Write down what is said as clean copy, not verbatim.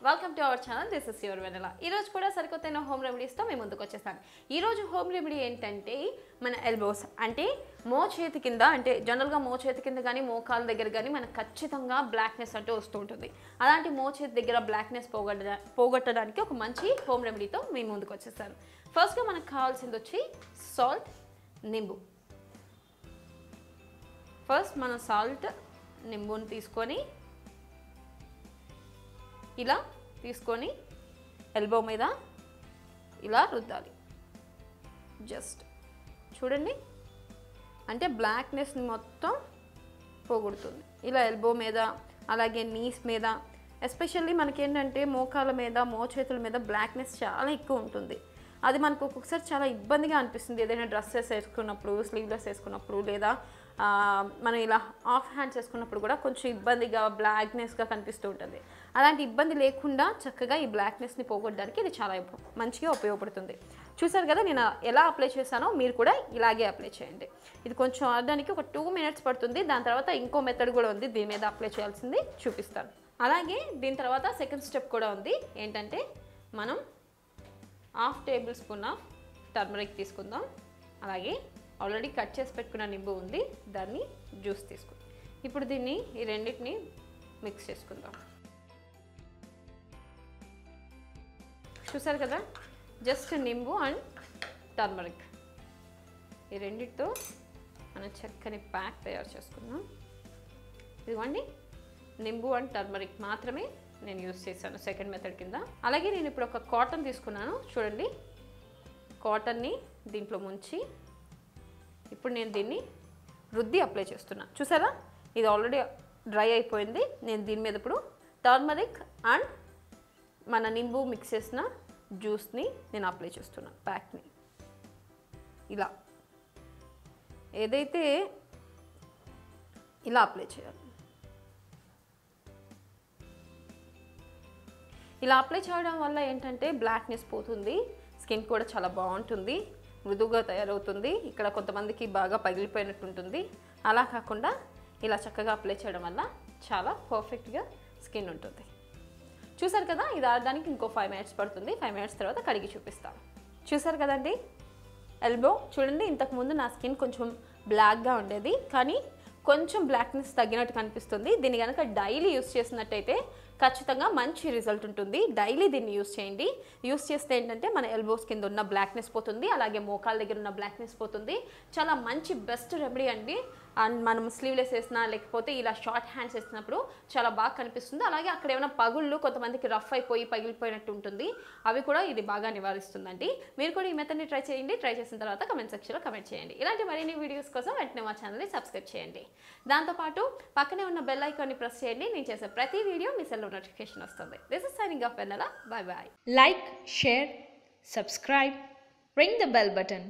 Welcome to our channel. This is your Vennela. ఈరోజు కూడా సరికొత్త హోమ్ రెమెడీస్తో మేము ముందుకు వచ్చేసాను. ఈరోజు హోమ్ రెమెడీ ఏంటంటే మన ఎల్బోస్ అంటే మోచేతి కింద, అంటే జనరల్గా మోచేతి కింద కానీ మోకాల దగ్గర కానీ మనకు ఖచ్చితంగా బ్లాక్నెస్ అంటూ వస్తూ ఉంటుంది. అలాంటి మోచేతి దగ్గర బ్లాక్నెస్ పోగొట్టడానికి ఒక మంచి హోమ్ రెమెడీతో మేము ముందుకు వచ్చేసాను. ఫస్ట్గా మనకు కావాల్సింది వచ్చి సాల్ట్, నింబు. ఫస్ట్ మనం సాల్ట్, నింబుని తీసుకొని ఇలా తీసుకొని ఎల్బో మీద ఇలా రుద్దాలి. జస్ట్ చూడండి, అంటే బ్లాక్నెస్ని మొత్తం పోగొడుతుంది. ఇలా ఎల్బో మీద, అలాగే నీస్ మీద, ఎస్పెషల్లీ మనకేంటంటే మోకాల మీద, మోచేతుల మీద బ్లాక్నెస్ చాలా ఎక్కువ ఉంటుంది. అది మనకు ఒక్కొక్కసారి చాలా ఇబ్బందిగా అనిపిస్తుంది. ఏదైనా డ్రెస్సెస్ వేసుకున్నప్పుడు, స్లీవ్లెస్ వేసుకున్నప్పుడు, లేదా మనం ఇలా ఆఫ్ హ్యాండ్స్ వేసుకున్నప్పుడు కూడా కొంచెం ఇబ్బందిగా బ్లాక్నెస్గా కనిపిస్తూ ఉంటుంది. అలాంటి ఇబ్బంది లేకుండా చక్కగా ఈ బ్లాక్నెస్ని పోగొట్టడానికి ఇది చాలా మంచిగా ఉపయోగపడుతుంది. చూసారు కదా, నేను ఎలా అప్లై చేశానో మీరు కూడా ఇలాగే అప్లై చేయండి. ఇది కొంచెం ఆడడానికి ఒక 2 minutes పడుతుంది. దాని తర్వాత ఇంకో మెథడ్ కూడా ఉంది, దీని మీద అప్లై చేయాల్సింది చూపిస్తాను. అలాగే దీని తర్వాత సెకండ్ స్టెప్ కూడా ఉంది. ఏంటంటే మనం 1/2 tablespoon ఆఫ్ టర్మరిక్ తీసుకుందాం. అలాగే ఆల్రెడీ కట్ చేసి పెట్టుకున్న నింబు ఉంది, దాన్ని జ్యూస్ తీసుకుందాం. ఇప్పుడు దీన్ని ఈ రెండింటిని మిక్స్ చేసుకుందాం. చూసారు కదా, జస్ట్ నింబు అండ్ టర్మరిక్, ఈ రెండిటితో మనం చక్కని ప్యాక్ తయారు చేసుకుందాం. ఇదిగోండి, నింబు అండ్ టర్మరిక్ మాత్రమే నేను యూజ్ చేశాను సెకండ్ మెథడ్ కింద. అలాగే నేను ఇప్పుడు ఒక కాటన్ తీసుకున్నాను. చూడండి, కాటన్ని దీంట్లో ముంచి ఇప్పుడు నేను దీన్ని రుద్ది అప్లై చేస్తున్నా. చూసారా, ఇది ఆల్రెడీ డ్రై అయిపోయింది. నేను దీని మీద ఇప్పుడు టర్మరిక్ అండ్ మన నింబు మిక్స్ చేసిన జ్యూస్ని నేను అప్లై చేస్తున్నాను. ప్యాక్ని ఇలా ఏదైతే ఇలా అప్లై చేయాలి. ఇలా అప్లై చేయడం వల్ల ఏంటంటే బ్లాక్నెస్ పోతుంది, స్కిన్ కూడా చాలా బాగుంటుంది, మృదువుగా తయారవుతుంది. ఇక్కడ కొంతమందికి బాగా పగిలిపోయినట్టు ఉంటుంది. అలా కాకుండా ఇలా చక్కగా అప్లై చేయడం వల్ల చాలా పర్ఫెక్ట్గా స్కిన్ ఉంటుంది. చూసారు కదా, ఇది ఆడడానికి ఇంకో 5 minutes పడుతుంది. 5 minutes తర్వాత కడిగి చూపిస్తాను. చూసారు కదండి, ఎల్బో చూడండి, ఇంతకుముందు నా స్కిన్ కొంచెం బ్లాక్గా ఉండేది, కానీ కొంచెం బ్లాక్నెస్ తగ్గినట్టు కనిపిస్తుంది. దీన్ని కనుక డైలీ యూస్ చేసినట్టయితే ఖచ్చితంగా మంచి రిజల్ట్ ఉంటుంది. డైలీ దీన్ని యూస్ చేయండి. యూస్ చేస్తే ఏంటంటే మన ఎల్బోస్ కింద ఉన్న బ్లాక్నెస్ పోతుంది, అలాగే మోకాల దగ్గర ఉన్న బ్లాక్నెస్ పోతుంది. చాలా మంచి బెస్ట్ రెమెడీ అండి. అండ్ మనం స్లీవ్లెస్ వేసినా, లేకపోతే ఇలా షార్ట్ హ్యాండ్స్ వేసినప్పుడు చాలా బాగా కనిపిస్తుంది. అలాగే అక్కడ ఏమైనా పగుళ్ళు, కొంతమందికి రఫ్ అయిపోయి పగిలిపోయినట్టు ఉంటుంది, అవి కూడా ఇది బాగా నివారిస్తుందండి. మీరు కూడా ఈ మెథడ్ని ట్రై చేయండి. ట్రై చేసిన తర్వాత కమెంట్ సెక్షన్లో కమెంట్ చేయండి. ఇలాంటి మరిన్ని వీడియోస్ కోసం వెంటనే మా ఛానల్ని సబ్స్క్రైబ్ చేయండి. దాంతోపాటు పక్కనే ఉన్న బెల్ ఐకాన్ని ప్రెస్ చేయండి. నేను చేసే ప్రతి వీడియో మీ సెల్లో నోటిఫికేషన్ వస్తుంది. This is signing off Vennela. Bye bye. Like, share, subscribe, ring the bell button.